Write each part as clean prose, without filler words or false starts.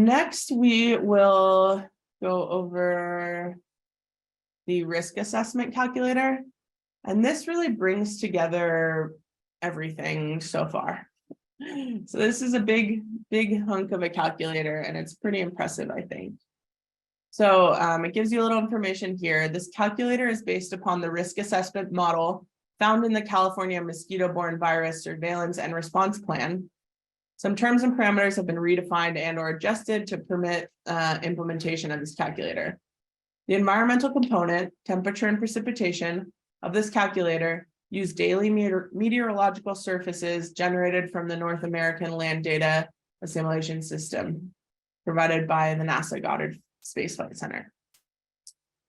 next we will go over the risk assessment calculator. And this really brings together everything so far. So this is a big hunk of a calculator, and it's pretty impressive, I think. So it gives you a little information here. This calculator is based upon the risk assessment model found in the California Mosquito-borne virus surveillance and response plan. Some terms and parameters have been redefined and/or adjusted to permit implementation of this calculator. The environmental component, temperature and precipitation of this calculator use daily meteorological surfaces generated from the North American Land Data Assimilation System provided by the NASA Goddard Space Flight Center.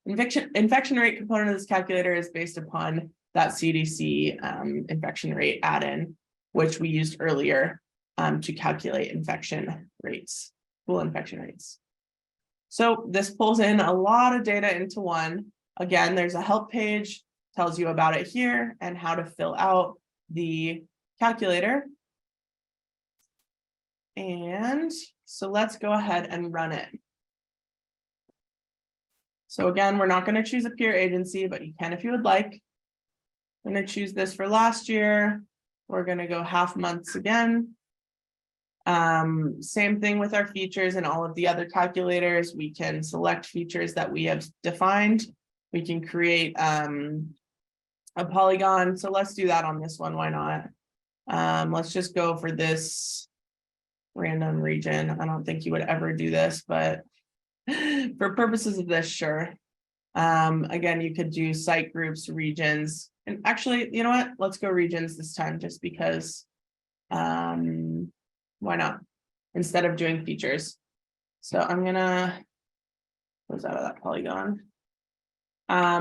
Infection rate component of this calculator is based upon that CDC infection rate add-in, which we used earlier to calculate infection rates, pool infection rates. So this pulls in a lot of data into one. Again, there's a help page, tells you about it here and how to fill out the calculator. And so let's go ahead and run it. So again, we're not going to choose a peer agency, but you can if you would like. I'm going to choose this for last year. We're going to go half months again. Same thing with our features and all of the other calculators. We can select features that we have defined. We can create a polygon. So let's do that on this one. Why not? Let's just go for this random region. I don't think you would ever do this, but for purposes of this, sure. Again, you could do site groups, regions, and actually, you know what? Let's go regions this time, just because. Why not? Instead of doing features. So I'm gonna close out of that polygon.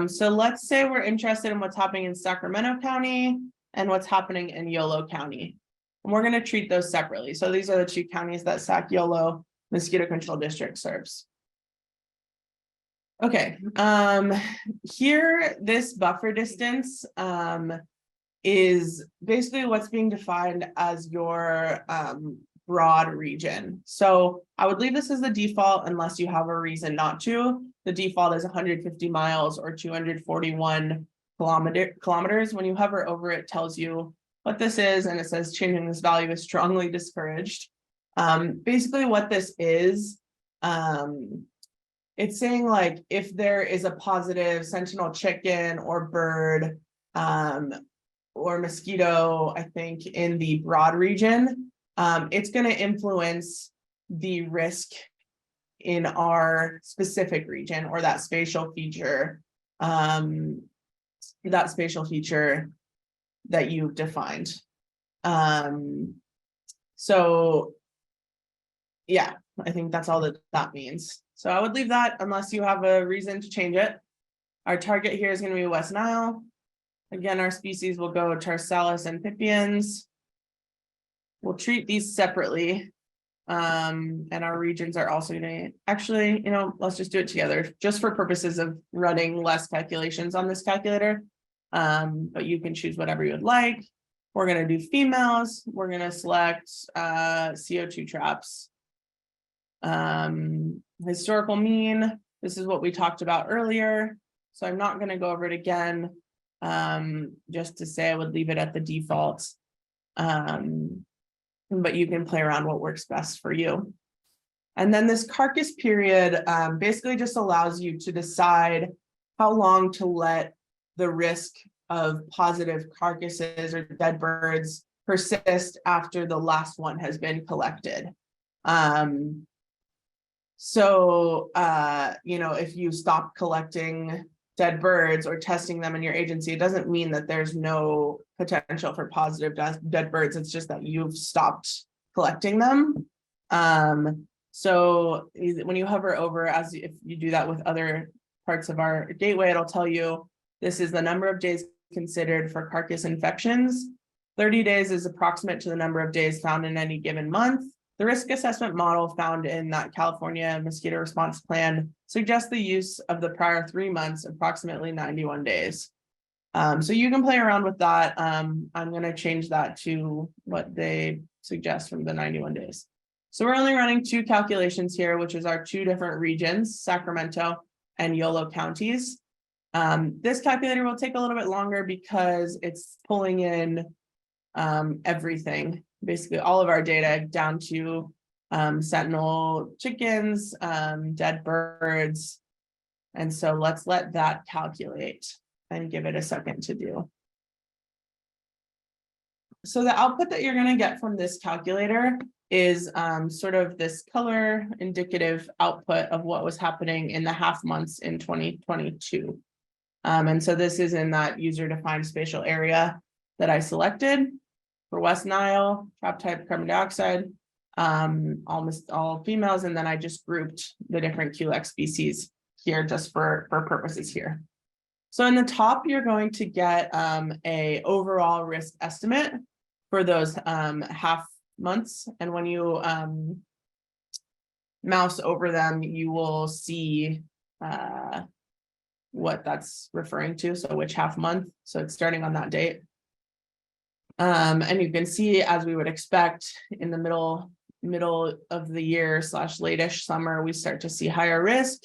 So let's say we're interested in what's happening in Sacramento County and what's happening in Yolo County. And we're gonna treat those separately. So these are the two counties that Sac-Yolo Mosquito Control District serves. Okay, here, this buffer distance is basically what's being defined as your broad region. So I would leave this as the default unless you have a reason not to. The default is 150 miles or 241 kilometers. When you hover over it, tells you what this is, and it says changing this value is strongly discouraged. Basically what this is, it's saying like if there is a positive sentinel chicken or bird or mosquito, I think in the broad region, it's going to influence the risk in our specific region or that spatial feature, that you've defined. So yeah, I think that's all that means. So I would leave that unless you have a reason to change it. Our target here is going to be West Nile. Again, our species will go Tarsalis and Pipiens. We'll treat these separately. And our regions are also going to actually, let's just do it together just for purposes of running less calculations on this calculator. But you can choose whatever you would like. We're going to do females. We're going to select CO2 traps. Historical mean. This is what we talked about earlier. So I'm not going to go over it again. Just to say I would leave it at the default. But you can play around what works best for you. And then this carcass period basically just allows you to decide how long to let the risk of positive carcasses or dead birds persist after the last one has been collected. So, if you stop collecting dead birds or testing them in your agency, it doesn't mean that there's no potential for positive dead birds. It's just that you've stopped collecting them. So when you hover over, as if you do that with other parts of our gateway, it'll tell you this is the number of days considered for carcass infections. 30 days is approximate to the number of days found in any given month. The risk assessment model found in that California mosquito response plan suggests the use of the prior 3 months, approximately 91 days. So you can play around with that. I'm going to change that to what they suggest from the 91 days. So we're only running 2 calculations here, which is our 2 different regions, Sacramento and Yolo counties. This calculator will take a little bit longer because it's pulling in everything, basically all of our data down to sentinel chickens, dead birds. And so let's let that calculate and give it a second to do. So the output that you're going to get from this calculator is sort of this color indicative output of what was happening in the half months in 2022. And so this is in that user-defined spatial area that I selected for West Nile, trap type carbon dioxide, almost all females, and then I just grouped the different QLEX species here just for purposes here. So in the top, you're going to get a overall risk estimate for those half months. And when you mouse over them, you will see what that's referring to. So which half month. So it's starting on that date. And you can see, as we would expect, in the middle of the year / late-ish summer, we start to see higher risk.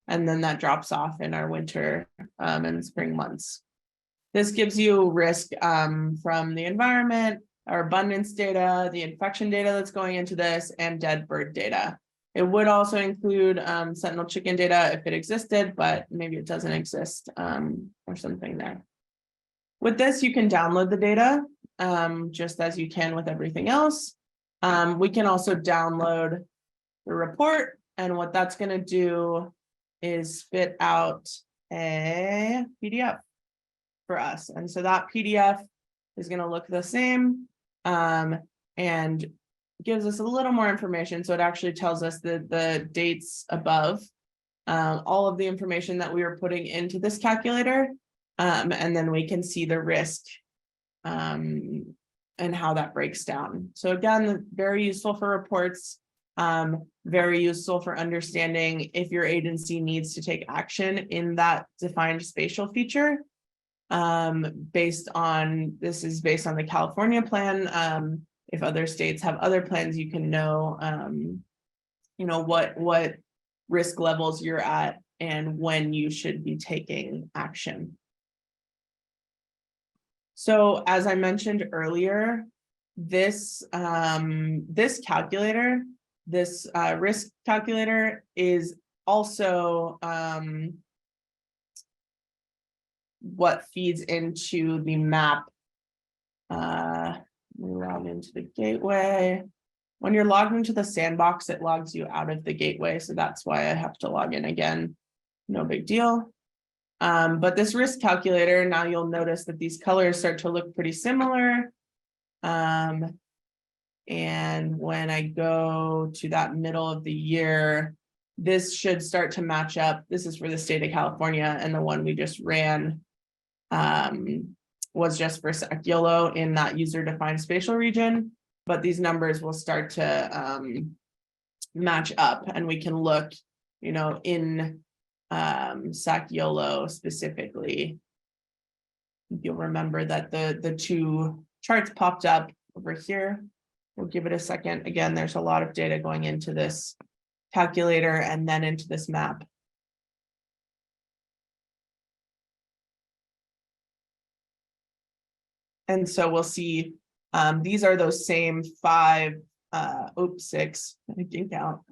And then that drops off in our winter and spring months. This gives you risk from the environment, our abundance data, the infection data that's going into this, and dead bird data. It would also include sentinel chicken data if it existed, but maybe it doesn't exist or something there. With this, you can download the data just as you can with everything else. We can also download the report, and what that's going to do is spit out a PDF for us. And so that PDF is going to look the same and gives us a little more information. So it actually tells us the dates above, all of the information that we were putting into this calculator. And then we can see the risk and how that breaks down. So again, very useful for reports. Very useful for understanding if your agency needs to take action in that defined spatial feature. This is based on the California plan. If other states have other plans, you can know, what risk levels you're at and when you should be taking action. So as I mentioned earlier, this calculator, this risk calculator is also what feeds into the map. We log into the gateway. When you're logged into the sandbox, it logs you out of the gateway. So that's why I have to log in again. No big deal. But this risk calculator, now you'll notice that these colors start to look pretty similar. And when I go to that middle of the year, this should start to match up. This is for the state of California, and the one we just ran was just for YOLO in that user-defined spatial region. But these numbers will start to match up, and we can look, in YOLO specifically. You'll remember that the 2 charts popped up over here. We'll give it a second. Again, there's a lot of data going into this calculator and then into this map. And so we'll see these are those same 6, I can count,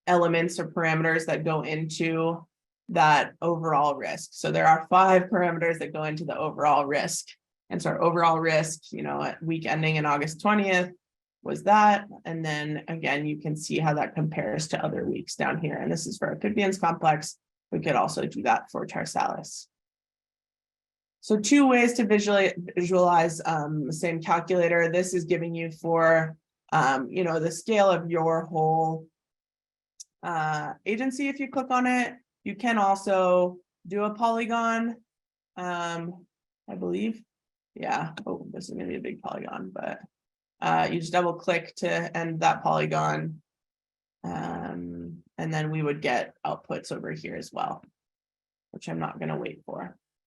elements or parameters that go into that overall risk. So there are 5 parameters that go into the overall risk. And so our overall risk, at week ending in August 20th was that. And then again, you can see how that compares to other weeks down here. And this is for amphibians complex. We could also do that for Tarsalis. So 2 ways to visualize the same calculator. This is giving you for, the scale of your whole agency. If you click on it, you can also do a polygon, I believe. Yeah, this is going to be a big polygon, but you just double click to end that polygon. And then we would get outputs over here as well, which I'm not going to wait for.